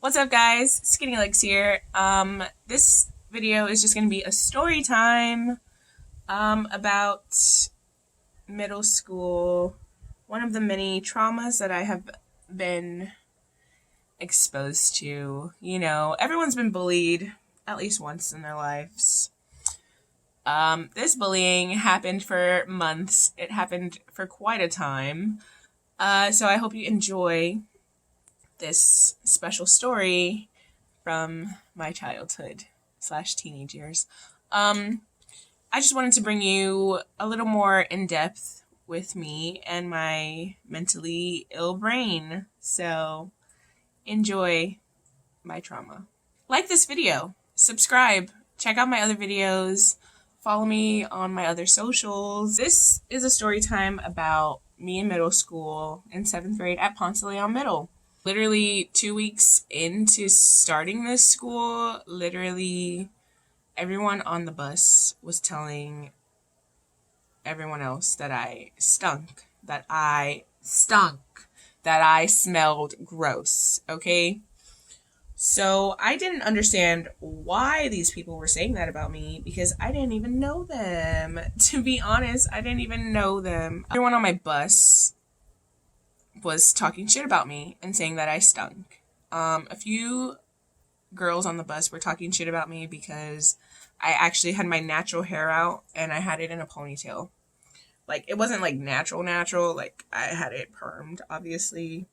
What's up, guys? Skinny Legs here. This video is just gonna be a story time about middle school. One of the many traumas that I have been exposed to. You know, everyone's been bullied at least once in their lives. This bullying happened for months. It happened for quite a time. So I hope you enjoy this special story from my childhood / teenage years. I just wanted to bring you a little more in depth with me and my mentally ill brain. So enjoy my trauma. Like this video, subscribe, check out my other videos, follow me on my other socials. This is a story time about me in middle school in 7th grade at Ponce Middle. Literally 2 weeks into starting this school, literally everyone on the bus was telling everyone else that I stunk, that I smelled gross, okay? So I didn't understand why these people were saying that about me because I didn't even know them. To be honest, I didn't even know them. Everyone on my bus was talking shit about me and saying that I stunk. A few girls on the bus were talking shit about me because I actually had my natural hair out and I had it in a ponytail. Like, it wasn't like natural, like I had it permed, obviously.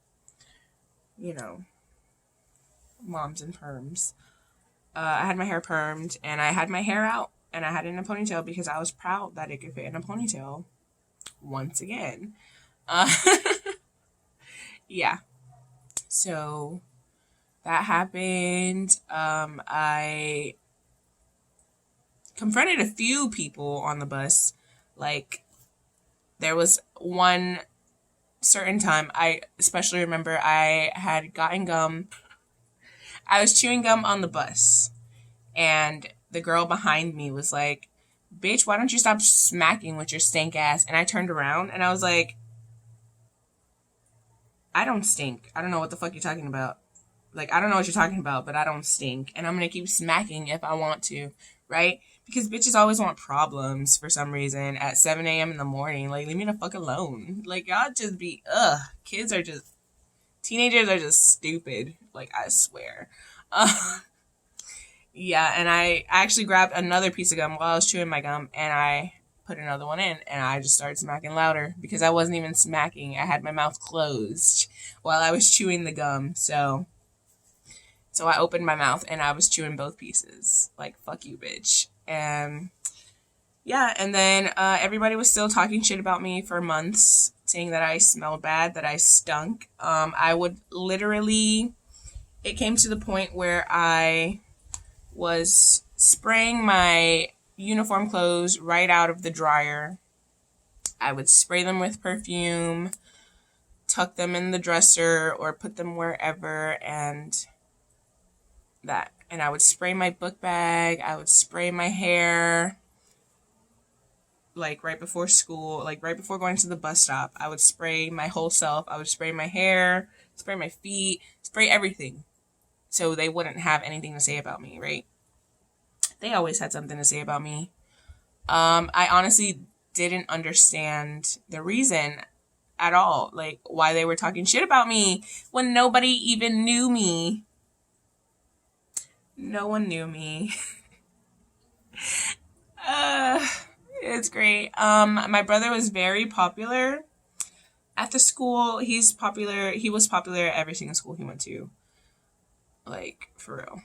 You know, moms and perms. I had my hair permed and I had my hair out and I had it in a ponytail because I was proud that it could fit in a ponytail. Once again. Yeah. So that happened. I confronted a few people on the bus. Like, there was one certain time, I especially remember I had gotten gum. I was chewing gum on the bus, and the girl behind me was like, "Bitch, why don't you stop smacking with your stank ass?" And I turned around, and I was like, I don't stink. I don't know what the fuck you're talking about. Like, I don't know what you're talking about, but I don't stink. And I'm gonna keep smacking if I want to, right? Because bitches always want problems for some reason at 7 a.m. in the morning. Like, leave me the fuck alone. Like, y'all just be, kids are just, teenagers are just stupid. Like, I swear. Yeah, and I actually grabbed another piece of gum while I was chewing my gum, and I put another one in, and I just started smacking louder because I wasn't even smacking. I had my mouth closed while I was chewing the gum. So I opened my mouth and I was chewing both pieces. Like, fuck you, bitch. And yeah, and then everybody was still talking shit about me for months, saying that I smelled bad, that I stunk. I would literally, it came to the point where I was spraying my uniform clothes right out of the dryer. I would spray them with perfume, tuck them in the dresser, or put them wherever, and I would spray my book bag, I would spray my hair, like right before school, like right before going to the bus stop. I would spray my whole self. I would spray my hair, spray my feet, spray everything, so they wouldn't have anything to say about me, right? They always had something to say about me. I honestly didn't understand the reason at all, like why they were talking shit about me when nobody even knew me. No one knew me. It's great. My brother was very popular at the school. He was popular at every single school he went to. Like, for real.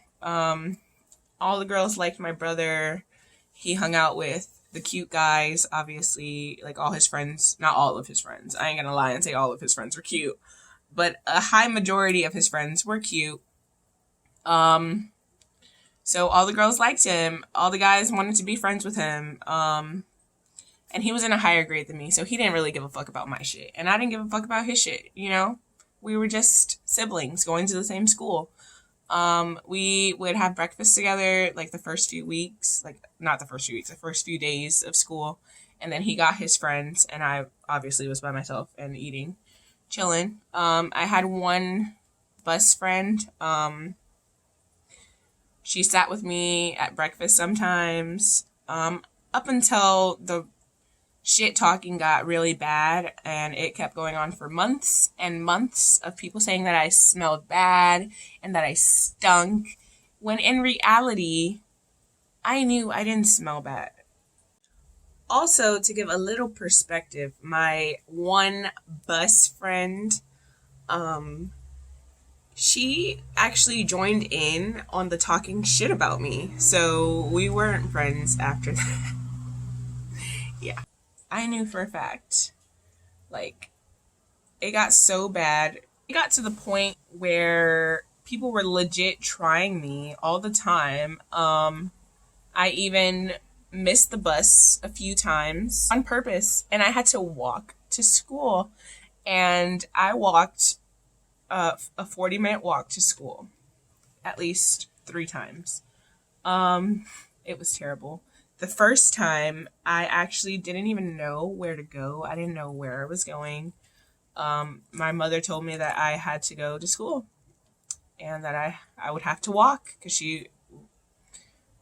All the girls liked my brother. He hung out with the cute guys, obviously. Like, all his friends, not all of his friends. I ain't gonna lie and say all of his friends were cute. But a high majority of his friends were cute. So all the girls liked him. All the guys wanted to be friends with him. And he was in a higher grade than me, so he didn't really give a fuck about my shit. And I didn't give a fuck about his shit, you know? We were just siblings going to the same school. We would have breakfast together, like, the first few weeks. Like, not the first few weeks, the first few days of school. And then he got his friends, and I obviously was by myself and eating, chilling. I had one bus friend. She sat with me at breakfast sometimes, up until the shit talking got really bad, and it kept going on for months and months of people saying that I smelled bad and that I stunk, when in reality, I knew I didn't smell bad. Also, to give a little perspective, my one bus friend, um, she actually joined in on the talking shit about me. So we weren't friends after that. Yeah. I knew for a fact. Like, it got so bad. It got to the point where people were legit trying me all the time. I even missed the bus a few times on purpose, and I had to walk to school. And I walked a 40-minute walk to school at least 3 times. It was terrible. The first time, I actually didn't even know where to go. I didn't know where I was going. My mother told me that I had to go to school and that I would have to walk because she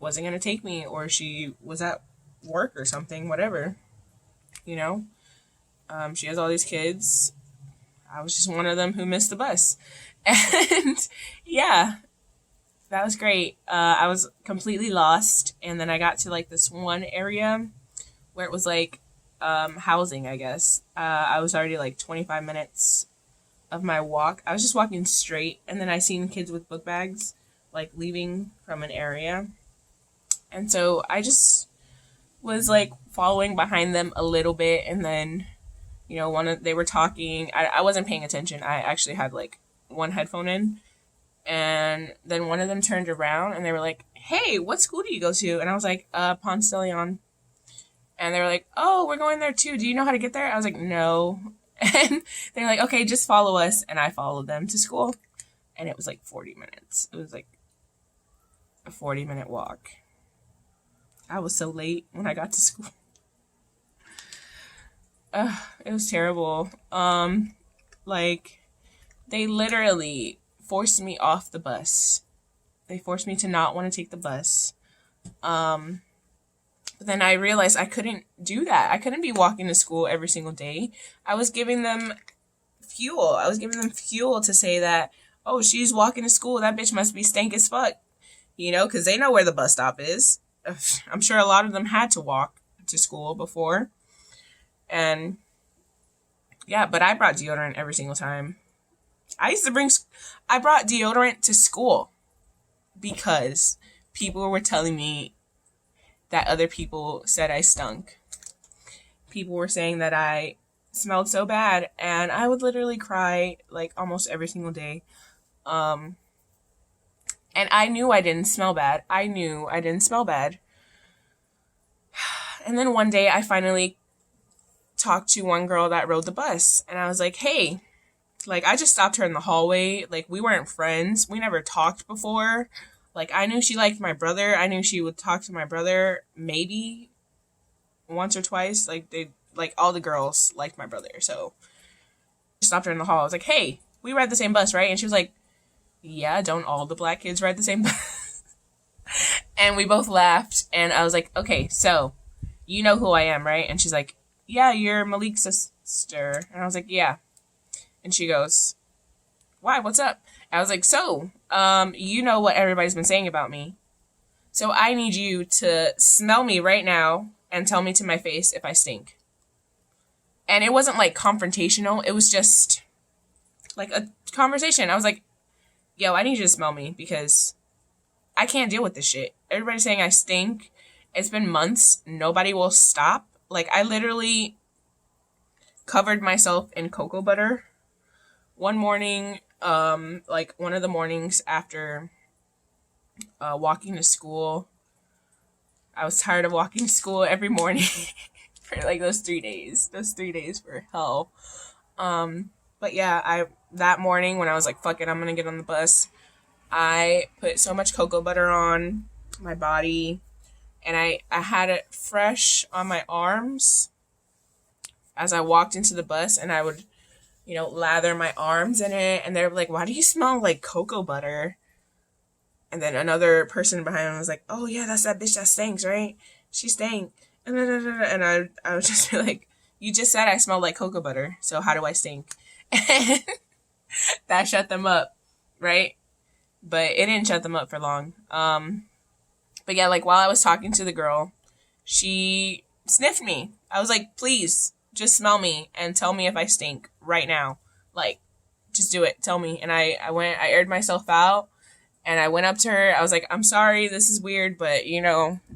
wasn't going to take me, or she was at work or something, whatever. You know? She has all these kids. I was just one of them who missed the bus. And yeah, that was great. I was completely lost. And then I got to like this one area where it was like housing, I guess. I was already like 25 minutes of my walk. I was just walking straight. And then I seen kids with book bags like leaving from an area. And so I just was like following behind them a little bit. And then, you know, they were talking. I wasn't paying attention. I actually had like one headphone in. And then one of them turned around and they were like, "Hey, what school do you go to?" And I was like, Ponce. And they were like, "Oh, we're going there too. Do you know how to get there?" I was like, "No." And they're like, "Okay, just follow us." And I followed them to school. And it was like 40 minutes. It was like a 40-minute walk. I was so late when I got to school. It was terrible. Like, they literally forced me off the bus. They forced me to not want to take the bus. But then I realized I couldn't do that. I couldn't be walking to school every single day. I was giving them fuel. I was giving them fuel to say that, "Oh, she's walking to school. That bitch must be stank as fuck." You know, because they know where the bus stop is. I'm sure a lot of them had to walk to school before. And yeah, but I brought deodorant every single time. I brought deodorant to school because people were telling me that other people said I stunk. People were saying that I smelled so bad, and I would literally cry like almost every single day. And I knew I didn't smell bad. And then one day I finally talked to one girl that rode the bus, and I was like, "Hey," like, I just stopped her in the hallway. Like, we weren't friends. We never talked before. Like, I knew she liked my brother. I knew she would talk to my brother maybe once or twice. Like all the girls liked my brother. So I stopped her in the hall. I was like, "Hey, we ride the same bus, right?" And she was like, "Yeah, don't all the black kids ride the same bus?" And we both laughed. And I was like, "Okay, so you know who I am, right?" And she's like, "Yeah, you're Malik's sister." And I was like, "Yeah." And she goes, "Why? What's up?" I was like, "So, you know what everybody's been saying about me. So I need you to smell me right now and tell me to my face if I stink." And it wasn't like confrontational. It was just like a conversation. I was like, "Yo, I need you to smell me because I can't deal with this shit. Everybody's saying I stink. It's been months. Nobody will stop." Like, I literally covered myself in cocoa butter one morning, like one of the mornings after walking to school. I was tired of walking to school every morning for like those 3 days. Those 3 days were hell. But yeah, that morning when I was like, "Fuck it, I'm gonna get on the bus," I put so much cocoa butter on my body, and I had it fresh on my arms as I walked into the bus, and I would lather my arms in it. And they're like, why do you smell like cocoa butter? And then another person behind me was like, oh yeah, that's that bitch that stinks, right? She stank. And I would just be like, you just said I smell like cocoa butter, so how do I stink? And that shut them up, right? But it didn't shut them up for long. But yeah, like while I was talking to the girl, she sniffed me. I was like, please, just smell me and tell me if I stink right now. Like, just do it. Tell me. And I aired myself out. And I went up to her. I was like, I'm sorry, this is weird, but,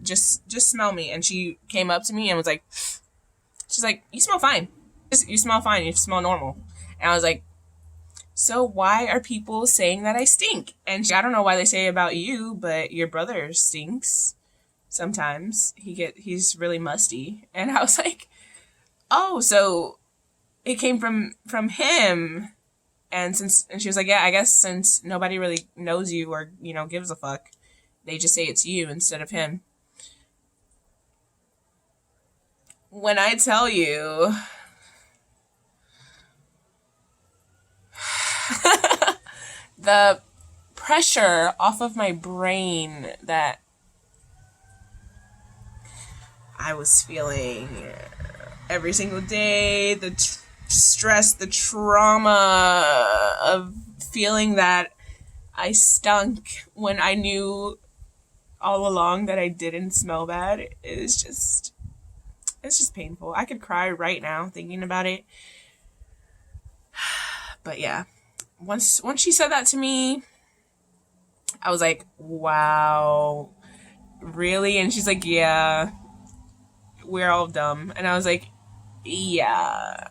just smell me. And she came up to me and was like, she's like, you smell fine. You smell fine. You smell normal. And I was like, so why are people saying that I stink? And I don't know why they say about you, but your brother stinks sometimes. He's really musty. And I was like, oh, so it came from him. And she was like, yeah, I guess since nobody really knows you or, gives a fuck, they just say it's you instead of him. When I tell you the pressure off of my brain that I was feeling every single day, the stress, the trauma of feeling that I stunk when I knew all along that I didn't smell bad, it's just painful. I could cry right now thinking about it. But yeah, once she said that to me, I was like, wow, really? And she's like, yeah, we're all dumb. And I was like, yeah.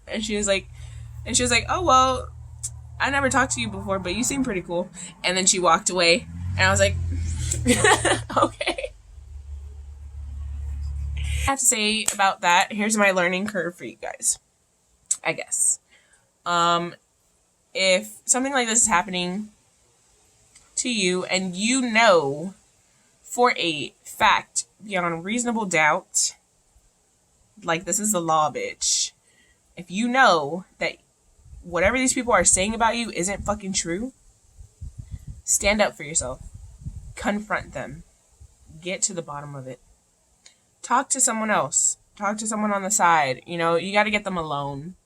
And she was like, oh, well, I never talked to you before, but you seem pretty cool. And then she walked away. And I was like, okay. I have to say about that, here's my learning curve for you guys, I guess. If something like this is happening to you and you know for a fact, beyond reasonable doubt, like this is the law, bitch. If you know that whatever these people are saying about you isn't fucking true, stand up for yourself. Confront them. Get to the bottom of it. Talk to someone else. Talk to someone on the side. You got to get them alone,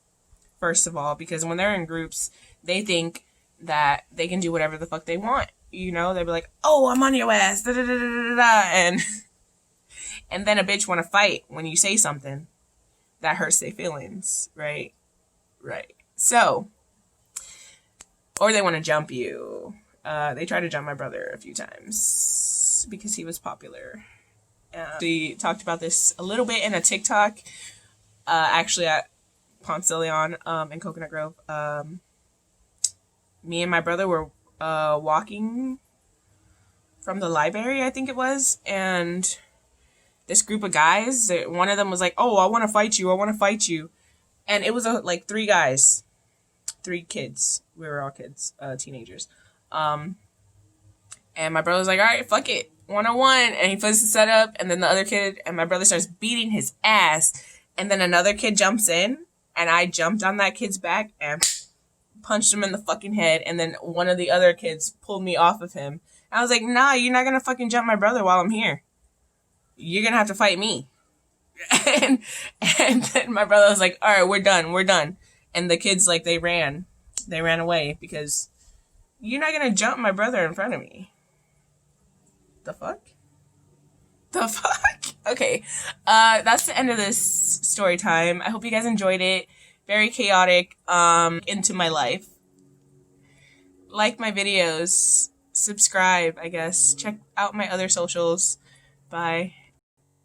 first of all, because when they're in groups, they think that they can do whatever the fuck they want. They'll be like, oh, I'm on your ass, da da da da da, and then a bitch want to fight when you say something that hurts their feelings, right? Right. So, or they want to jump you. They tried to jump my brother a few times because he was popular. We talked about this a little bit in a TikTok, actually at Ponce in Coconut Grove. Me and my brother were walking from the library, I think it was, and this group of guys, one of them was like, oh, I want to fight you. And it was like 3 guys, 3 kids. We were all kids, teenagers. And my brother was like, all right, fuck it, 1-on-1. And he puts the setup, and then the other kid, and my brother starts beating his ass. And then another kid jumps in, and I jumped on that kid's back and punched him in the fucking head. And then one of the other kids pulled me off of him. And I was like, nah, you're not gonna fucking jump my brother while I'm here. You're gonna have to fight me. and then my brother was like, all right, we're done. And the kids, like, they ran away because you're not gonna jump my brother in front of me. The fuck? Okay. That's the end of this story time. I hope you guys enjoyed it. Very chaotic, into my life. Like my videos. Subscribe, I guess. Check out my other socials. Bye.